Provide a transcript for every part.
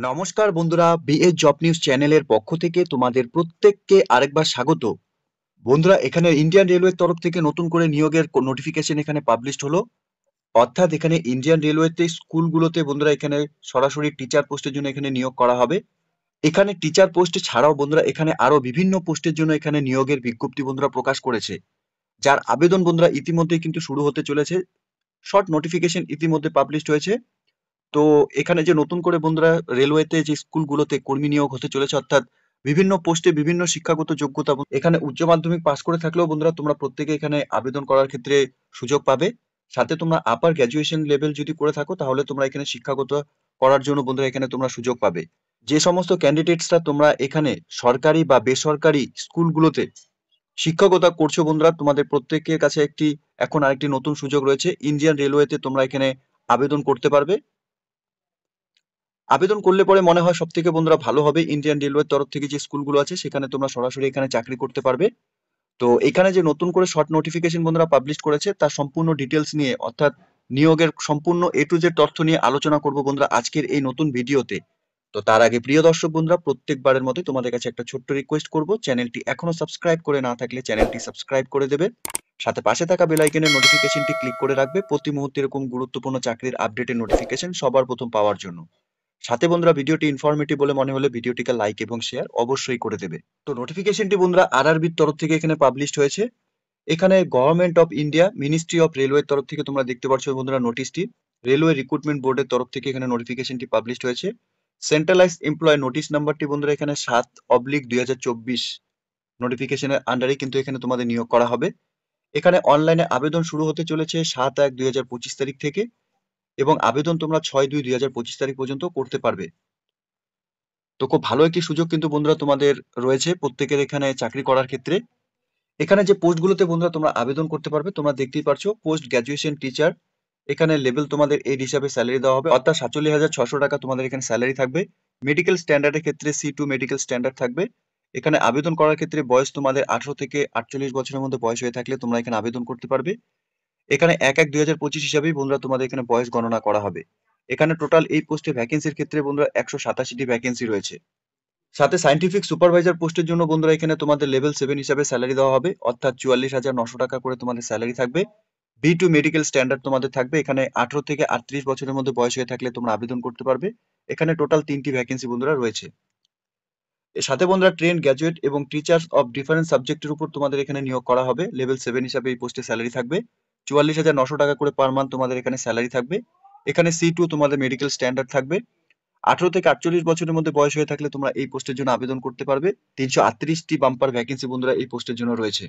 নমস্কার বন্ধুরা, BA job news চ্যানেলের পক্ষ থেকে তোমাদের প্রত্যেককে আরেকবার স্বাগত। বন্ধুরা, এখানে ইন্ডিয়ান রেলওয়ের তরফ থেকে নতুন করে নিয়োগের নোটিফিকেশন এখানে পাবলিশড হলো। অর্থাৎ এখানে ইন্ডিয়ান রেলওয়েতে স্কুলগুলোতে বন্ধুরা এখানে সরাসরি টিচার পোস্টের জন্য এখানে নিয়োগ করা হবে। এখানে টিচার পোস্ট ছাড়াও বন্ধুরা এখানে আরো বিভিন্ন পোস্টের জন্য এখানে নিয়োগের বিজ্ঞপ্তি বন্ধুরা প্রকাশ করেছে, যার আবেদন বন্ধুরা ইতিমধ্যেই কিন্তু শুরু হতে চলেছে। শর্ট নোটিফিকেশন ইতিমধ্যে পাবলিশড হয়েছে। তো এখানে যে নতুন করে বন্ধুরা রেলওয়েতে যে স্কুলগুলোতে কর্মী নিয়োগ হতে চলেছে, অর্থাৎ বিভিন্ন পোস্টে বিভিন্ন শিক্ষাগত যোগ্যতা, এখানে উচ্চ মাধ্যমিক পাশ করে থাকলেও বন্ধুরা তোমরা প্রত্যেকে এখানে আবেদন করার ক্ষেত্রে সুযোগ পাবে। সাথে তোমরা আপার গ্র্যাজুয়েশন লেভেল যদি করে থাকো তাহলে তোমরা এখানে শিক্ষাগত করার জন্য বন্ধুরা এখানে তোমরা সুযোগ পাবে। যে সমস্ত ক্যান্ডিডেটসরা তোমরা এখানে সরকারি বা বেসরকারি স্কুলগুলোতে শিক্ষকতা করছো বন্ধুরা, তোমাদের প্রত্যেকের কাছে এখন আরেকটি নতুন সুযোগ রয়েছে। ইন্ডিয়ান রেলওয়েতে তোমরা এখানে আবেদন করতে পারবে। আবেদন করলে পরে মনে হয় সব থেকে বন্ধুরা ভালো হবে, ইন্ডিয়ান রেলওয়ের তরফ থেকে যে স্কুলগুলো আছে সেখানে তোমরা সরাসরি এখানে চাকরি করতে পারবে। তো এখানে যে নতুন করে শর্ট নোটিফিকেশন বন্ধুরা পাবলিশ করেছে তার সম্পূর্ণ ডিটেলস নিয়ে, অর্থাৎ নিয়োগের সম্পূর্ণ এ টু জেড তথ্য নিয়ে আলোচনা করব বন্ধুরা আজকের এই নতুন ভিডিওতে। তো তার আগে প্রিয় দর্শক বন্ধুরা, প্রত্যেকবারের মতোই তোমাদের কাছে একটা ছোট্ট রিকোয়েস্ট করব, চ্যানেলটি এখনো সাবস্ক্রাইব করে না থাকলে চ্যানেলটি সাবস্ক্রাইব করে দেবে। সাথে পাশে থাকা বেল আইকনের নোটিফিকেশনটি ক্লিক করে রাখবে প্রতি মুহূর্তে এরকম গুরুত্বপূর্ণ চাকরির আপডেটের নোটিফিকেশন সবার প্রথম পাওয়ার জন্য। সাথে বন্ধুরা ভিডিওটি ইনফরমেটিভ বলে মনে হলে ভিডিওটিকে লাইক এবং শেয়ার অবশ্যই করে দেবে। তো নোটিফিকেশনটি বন্ধুরা আরআরবির তরফ থেকে এখানে পাবলিশড হয়েছে। এখানে government of India ministry of রেলওয়ের তরফ থেকে তোমরা দেখতে পাচ্ছ বন্ধুরা নোটিশটি। রেলওয়ে রিক্রুটমেন্ট বোর্ডের তরফ থেকে এখানে নোটিফিকেশনটি পাবলিশড হয়েছে। সেন্ট্রালাইজ এমপ্লয় নোটিশ নাম্বারটি বন্ধুরা এখানে 7/2024 নোটিফিকেশনের আন্ডারে কিন্তু এখানে তোমাদের নিয়োগ করা হবে। এখানে অনলাইনে আবেদন শুরু হতে চলেছে 7/1/2025 তারিখ থেকে, এবং আবেদন তোমরা 6/2/2025 তারিখ পর্যন্ত করতে পারবে। তো খুব ভালো একটি সুযোগ কিন্তু বন্ধুরা তোমাদের রয়েছে প্রত্যেকের এখানে চাকরি করার ক্ষেত্রে। এখানে যে পোস্টগুলোতে বন্ধুরা তোমরা আবেদন করতে পারবে তোমরা দেখতেই পারছো, পোস্ট গ্র্যাজুয়েশন টিচার। এখানে লেভেল তোমাদের এইট হিসাবে স্যালারি দেওয়া হবে, অর্থাৎ 47,600 টাকা তোমাদের এখানে স্যালারি থাকবে। মেডিকেল স্ট্যান্ডার্ডের ক্ষেত্রে C2 মেডিকেল স্ট্যান্ডার্ড থাকবে। এখানে আবেদন করার ক্ষেত্রে বয়স তোমাদের 18 থেকে 48 বছরের মধ্যে বয়স হয়ে থাকলে তোমরা এখানে আবেদন করতে পারবে। এখানে 1/1/2025 হিসাবেই বন্ধুরা তোমাদের এখানে বয়স গণনা করা হবে। এখানে টোটাল এই পোস্টে ভ্যাকেন্সির ক্ষেত্রে বন্ধুরা 187টি ভ্যাকেন্সি রয়েছে। সাথে সায়েন্টিফিক সুপারভাইজার পোস্টের জন্য বন্ধুরা এখানে তোমাদের লেভেল 7 হিসাবে স্যালারি দেওয়া হবে, অর্থাৎ 44,900 টাকা করে তোমাদের স্যালারি থাকবে। B2 মেডিকেল স্ট্যান্ডার্ড তোমাদের থাকবে। এখানে 18 থেকে 38 বছরের মধ্যে বয়স হয়ে থাকলে তোমরা আবেদন করতে পারবে। এখানে টোটাল 3টি ভ্যাকেন্সি বন্ধুরা রয়েছে। এর সাথে বন্ধুরা ট্রেন গ্র্যাজুয়েট এবং টিচার্স অফ ডিফারেন্ট সাবজেক্টের উপর তোমাদের এখানে নিয়োগ করা হবে। লেভেল 7 হিসাবে এই পোস্টে স্যালারি থাকবে। 44,900 টাকা করে পার মান্থ তোমাদের এখানে স্যালারি থাকবে। এখানে C2 তোমাদের মেডিকেল স্ট্যান্ডার্ড থাকবে। 18 থেকে 48 বছরের মধ্যে বয়স হয়ে থাকলে তোমরা এই পোস্টের জন্য আবেদন করতে পারবে। 338টি বাম্পার ভ্যাকেন্সি বন্ধুরা এই পোস্টের জন্য রয়েছে।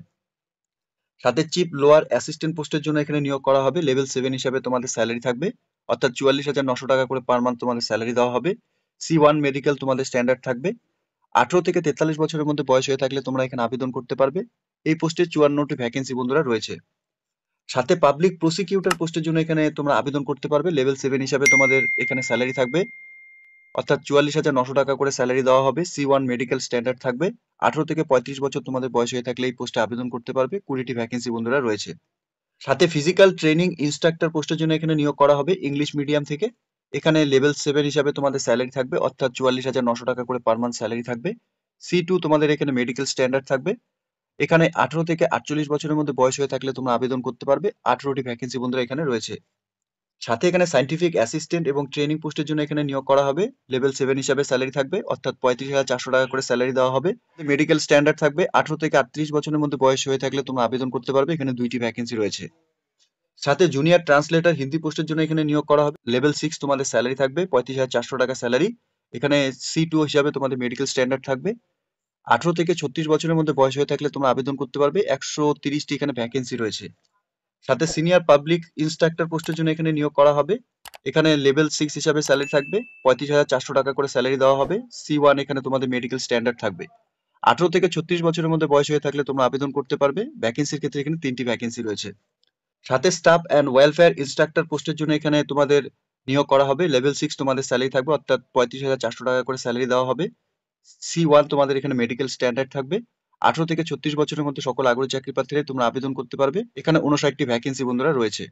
সাথে চিফ লোয়ার অ্যাসিস্ট্যান্ট পোস্টের জন্য এখানে নিয়োগ করা হবে। লেভেল 7 হিসাবে তোমাদের স্যালারি থাকবে, অর্থাৎ 44,900 টাকা করে পার মান্থ তোমাদের স্যালারি দেওয়া হবে। C1 মেডিকেল তোমাদের স্ট্যান্ডার্ড থাকবে। 18 থেকে 43 বছরের মধ্যে বয়স হয়ে থাকলে তোমরা এখানে আবেদন করতে পারবে। এই পোস্টে 54টি ভ্যাকেন্সি বন্ধুরা রয়েছে। সাথে পাবলিক প্রসিকিউটর পোস্টের জন্য এখানে তোমরা আবেদন করতে পারবে। লেভেল 7 হিসাবে তোমাদের এখানে স্যালারি থাকবে, অর্থাৎ 44,900 টাকা করে স্যালারি দেওয়া হবে। C1 মেডিকেল স্ট্যান্ডার্ড থাকবে। 18 থেকে 35 বছর তোমাদের বয়স হয়ে থাকলে এই পোস্টে আবেদন করতে পারবে। 20টি ভ্যাকেন্সি বন্ধুরা রয়েছে। সাথে ফিজিক্যাল ট্রেনিং ইনস্ট্রাক্টর পোস্টের জন্য এখানে নিয়োগ করা হবে ইংলিশ মিডিয়াম থেকে। এখানে লেভেল 7 হিসাবে তোমাদের স্যালারি থাকবে, অর্থাৎ 44,900 টাকা করে পার মান্থ স্যালারি থাকবে। C2 তোমাদের এখানে মেডিকেল স্ট্যান্ডার্ড থাকবে। এখানে 18 থেকে 48 বছরের মধ্যে বয়স হয়ে থাকলে তোমরা আবেদন করতে পারবে। 18টি ভ্যাকেন্সি বন্ধুরা এখানে রয়েছে। সাথে এখানে সায়েন্টিফিক অ্যাসিস্ট্যান্ট এবং ট্রেনিং পোস্টের জন্য এখানে নিয়োগ করা হবে। লেভেল 7 হিসাবে স্যালারি থাকবে, অর্থাৎ 35,400 টাকা করে স্যালারি দেওয়া হবে। মেডিকেল স্ট্যান্ডার্ড থাকবে। 18 থেকে 38 বছরের মধ্যে বয়স হয়ে থাকলে তোমরা আবেদন করতে পারবে। এখানে 2টি ভ্যাকেন্সি রয়েছে। সাথে জুনিয়র ট্রান্সলেটর হিন্দি পোস্টের জন্য এখানে নিয়োগ করা হবে। লেভেল 6 তোমাদের স্যালারি থাকবে, 35,400 টাকা স্যালারি। এখানে C2 হিসাবে তোমাদের মেডিকেল স্ট্যান্ডার্ড থাকবে। 18 থেকে 36 বছরের মধ্যে বয়স হয়ে থাকলে তোমরা আবেদন করতে পারবে। 130টি এখানে ভ্যাকেন্সি রয়েছে। সাথে সিনিয়র পাবলিক ইন্সট্রাক্টর পোস্টের জন্য এখানে নিয়োগ করা হবে। এখানে লেভেল 6 হিসাবে স্যালারি থাকবে, 35,400 টাকা করে স্যালারি দেওয়া হবে। C1 এখানে তোমাদের মেডিকেল স্ট্যান্ডার্ড থাকবে। 18 থেকে 36 বছরের মধ্যে বয়স হয়ে থাকলে তোমরা আবেদন করতে পারবে। ভ্যাকেন্সির ক্ষেত্রে এখানে 3টি ভ্যাকেন্সি রয়েছে। সাথে স্টাফ অ্যান্ড ওয়েলফেয়ার ইন্সট্রাক্টর পোস্টের জন্য এখানে তোমাদের নিয়োগ করা হবে। লেভেল 6 তোমাদের স্যালারি থাকবে, অর্থাৎ 35,400 টাকা করে স্যালারি দেওয়া হবে। C1 তোমাদের এখানে মেডিকেল স্ট্যান্ডার্ড থাকবে। 18 থেকে 36 বছরের মধ্যে সকল আগ্রহী চাকরি প্রার্থীরাই তোমরা আবেদন করতে পারবে। এখানে 59টি ভ্যাকেন্সি বন্ধুরা রয়েছে।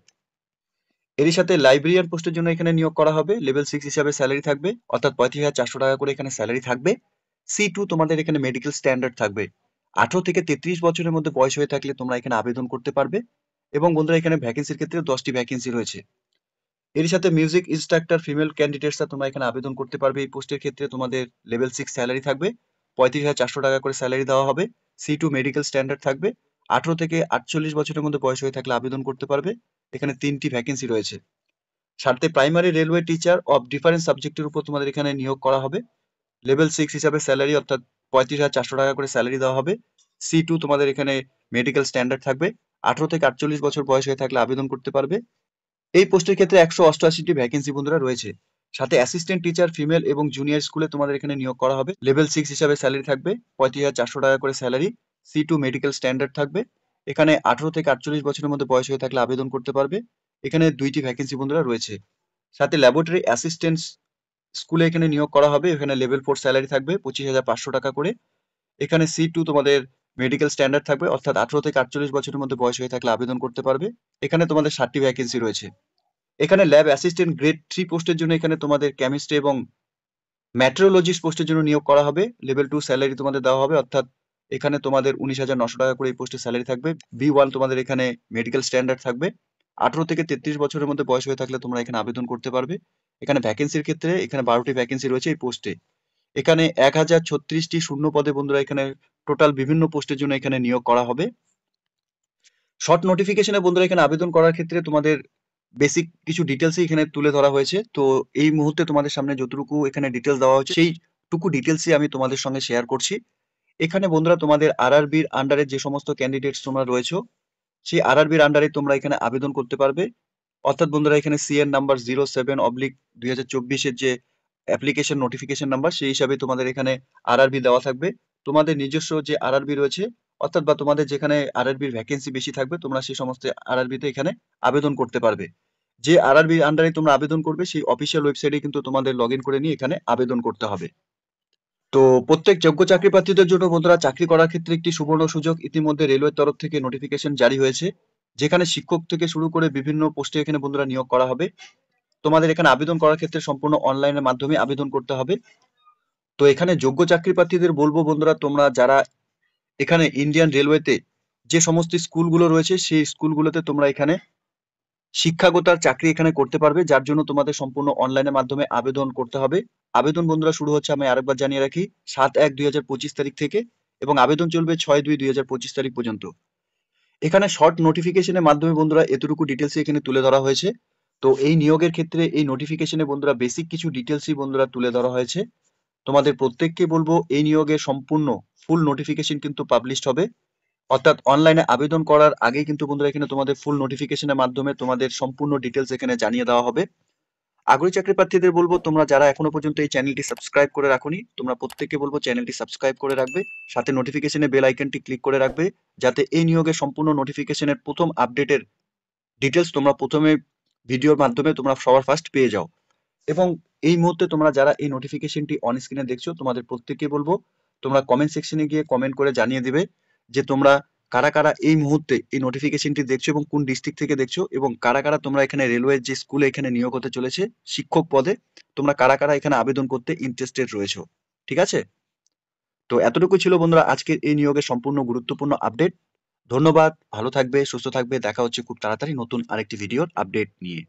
এরই সাথে লাইব্রেরিয়ান পোস্টের জন্য এখানে নিয়োগ করা হবে। লেভেল 6 হিসাবে স্যালারি থাকবে, অর্থাৎ 35,400 টাকা করে এখানে স্যালারি থাকবে। C2 তোমাদের এখানে মেডিকেল স্ট্যান্ডার্ড থাকবে। 18 থেকে 33 বছরের মধ্যে বয়স হয়ে থাকলে তোমরা এখানে আবেদন করতে পারবে। এবং বন্ধুরা এখানে ভ্যাকেন্সির ক্ষেত্রে 10টি ভ্যাকেন্সি রয়েছে। এর সাথে মিউজিক ইন্সট্রাক্টর ফিমেল ক্যান্ডিডেটসরা তোমরা এখানে আবেদন করতে পারবে। এই পোস্টের ক্ষেত্রে তোমাদের লেভেল 6 স্যালারি থাকবে, 35,400 টাকা করে স্যালারি দেওয়া হবে। C2 মেডিকেল স্ট্যান্ডার্ড থাকবে। 18 থেকে 48 বছরের মধ্যে বয়স হয়ে থাকলে আবেদন করতে পারবে। এখানে 3টি ভ্যাকেন্সি রয়েছে। সাথে primary railway teacher of different সাবজেক্টের উপর তোমাদের এখানে নিয়োগ করা হবে। লেভেল 6 হিসাবে স্যালারি অর্থাৎ 35,400 টাকা করে স্যালারি দেওয়া হবে। C2 তোমাদের এখানে মেডিকেল স্ট্যান্ডার্ড থাকবে। 18 থেকে 48 বছর বয়স হয়ে থাকলে আবেদন করতে পারবে। এই পোস্টের ক্ষেত্রে 188টি ভ্যাকেন্সি বন্ধুরা রয়েছে। সাথে অ্যাসিস্ট্যান্ট টিচার ফিমেল এবং জুনিয়র স্কুলে তোমাদের এখানে নিয়োগ করা হবে। লেভেল 6 হিসাবে স্যালারি থাকবে, 35,400 টাকা করে স্যালারি। C2 মেডিকেল স্ট্যান্ডার্ড থাকবে। এখানে 18 থেকে 48 বছরের মধ্যে বয়স হয়ে থাকলে আবেদন করতে পারবে। এখানে 2টি ভ্যাকেন্সি বন্ধুরা রয়েছে। সাথে ল্যাবরেটরি অ্যাসিস্ট্যান্ট স্কুলে এখানে নিয়োগ করা হবে। এখানে লেভেল 4 স্যালারি থাকবে 25,500 টাকা করে। এখানে C2 তোমাদের মেডিকেল স্ট্যান্ডার্ড থাকবে, অর্থাৎ 18 থেকে 48 বছরের মধ্যে বয়স হয়ে থাকলে আবেদন করতে পারবে। এখানে তোমাদের 7টি ভ্যাকেন্সি রয়েছে। এখানে ল্যাব অ্যাসিস্ট্যান্ট গ্রেড 3 পোস্টের জন্য এখানে তোমাদের কেমিস্ট্রি এবং মেট্রোলজিস্ট পোস্টের জন্য নিয়োগ করা হবে। লেভেল 2 স্যালারি তোমাদের দেওয়া হবে, অর্থাৎ এখানে তোমাদের 19,900 টাকা করে এই পোস্টে স্যালারি থাকবে। B1 তোমাদের এখানে মেডিকেল স্ট্যান্ডার্ড থাকবে। 18 থেকে 33 বছরের মধ্যে বয়স হয়ে থাকলে তোমরা এখানে আবেদন করতে পারবে। এখানে ভ্যাকেন্সির ক্ষেত্রে এখানে 12টি ভ্যাকেন্সি রয়েছে এই পোস্টে। এখানে 1036টি শূন্য পদে বন্ধুরা এখানে টোটাল বিভিন্ন পোস্টের জন্য এখানে নিয়োগ করা হবে। শর্ট নোটিফিকেশনে বন্ধুরা এখানে আবেদন করার ক্ষেত্রে তোমাদের বেসিক কিছু ডিটেলসই এখানে তুলে ধরা হয়েছে। তো এই মুহূর্তে তোমাদের সামনে যতটুকু এখানে ডিটেলস দেওয়া হয়েছে সেইটুকু ডিটেলসই আমি তোমাদের সঙ্গে শেয়ার করছি। এখানে বন্ধুরা তোমাদের আরআরবির আন্ডারে যে সমস্ত ক্যান্ডিডেটস তোমরা রয়েছো, সেই আরআরবির আন্ডারে তোমরা এখানে আবেদন করতে পারবে। অর্থাৎ বন্ধুরা এখানে CN নাম্বার 07/2024 এর যে অ্যাপ্লিকেশন নোটিফিকেশন নাম্বার, সেই হিসাবে তোমাদের এখানে আরআরবি দেওয়া থাকবে। তোমাদের নিজস্ব যে আরআরবি রয়েছে, অর্থাৎ বা তোমাদের যেখানে আরআরবির ভ্যাকেন্সি বেশি থাকবে, তোমরা সেই সমস্ত আরআরবিতে এখানে আবেদন করতে পারবে। যে আরআরবির আন্ডারে তোমরা আবেদন করবে সেই অফিসিয়াল ওয়েবসাইটে কিন্তু তোমাদের লগইন করে নিয়ে এখানে আবেদন করতে হবে। তো প্রত্যেক যোগ্য চাকরি প্রার্থীদের জন্য বন্ধুরা চাকরি করার ক্ষেত্রে একটি সুবর্ণ সুযোগ ইতিমধ্যে রেলওয়ের তরফ থেকে নোটিফিকেশন জারি হয়েছে, যেখানে শিক্ষক থেকে শুরু করে বিভিন্ন পোস্টে এখানে বন্ধুরা নিয়োগ করা হবে। তোমাদের এখানে আবেদন করার ক্ষেত্রে সম্পূর্ণ অনলাইনের মাধ্যমে আবেদন করতে হবে। তো এখানে যোগ্য চাকরি প্রার্থীদের বলবো বন্ধুরা, তোমরা যারা এখানে ইন্ডিয়ান রেলওয়েতে যে সমস্ত স্কুলগুলো রয়েছে সেই স্কুলগুলোতে তোমরা এখানে শিক্ষাগতার চাকরি এখানে করতে পারবে, যার জন্য তোমাদের সম্পূর্ণ অনলাইনের মাধ্যমে আবেদন করতে হবে। আবেদন বন্ধুরা শুরু হচ্ছে, আমি আরেকবার জানিয়ে রাখি, 7/1/2025 তারিখ থেকে, এবং আবেদন চলবে 6/2/2025 তারিখ পর্যন্ত। এখানে শর্ট নোটিফিকেশনের মাধ্যমে বন্ধুরা এতটুকু ডিটেলস এখানে তুলে ধরা হয়েছে। তো এই নিয়োগের ক্ষেত্রে এই নোটিফিকেশনে বন্ধুরা বেসিক কিছু ডিটেলসই বন্ধুরা তুলে ধরা হয়েছে। তোমাদের প্রত্যেককে বলবো এই নিয়োগের সম্পূর্ণ ফুল নোটিফিকেশন কিন্তু পাবলিশড হবে, অর্থাৎ অনলাইনে আবেদন করার আগেই কিন্তু বন্ধুরা এখানে তোমাদের ফুল নোটিফিকেশনের মাধ্যমে তোমাদের সম্পূর্ণ ডিটেলস এখানে জানিয়ে দেওয়া হবে। আগ্রহী চাকরি প্রার্থীদের বলবো, তোমরা যারা এখনো পর্যন্ত এই চ্যানেলটি সাবস্ক্রাইব করে রাখোনি, তোমরা প্রত্যেককে বলবো চ্যানেলটি সাবস্ক্রাইব করে রাখবে, সাথে নোটিফিকেশনে বেল আইকনটি ক্লিক করে রাখবে, যাতে এই নিয়োগের সম্পূর্ণ নোটিফিকেশনের প্রথম আপডেটের ডিটেলস তোমরা প্রথমে ভিডিওর মাধ্যমে তোমরা সবার ফার্স্ট পেয়ে যাও। এবং এই মুহূর্তে তোমরা যারা এই নোটিফিকেশনটি অন স্ক্রিনে দেখছো, তোমাদের প্রত্যেককে বলবো তোমরা কমেন্ট সেকশনে গিয়ে কমেন্ট করে জানিয়ে দিবে যে তোমরা কারা কারা এই মুহূর্তে এই নোটিফিকেশনটি দেখছো এবং কোন ডিস্ট্রিক্ট থেকে দেখছো, এবং কারা কারা তোমরা এখানে রেলওয়ের যে স্কুলে এখানে নিয়োগ হতে চলেছে শিক্ষক পদে, তোমরা কারা কারা এখানে আবেদন করতে ইন্টারেস্টেড রয়েছো। ঠিক আছে? তো এতটুকু ছিল বন্ধুরা আজকের এই নিয়োগের সম্পূর্ণ গুরুত্বপূর্ণ আপডেট। ধন্যবাদ, ভালো থাকবে, সুস্থ থাকবে, দেখা হচ্ছে খুব তাড়াতাড়ি নতুন আরেকটি ভিডিওর আপডেট নিয়ে।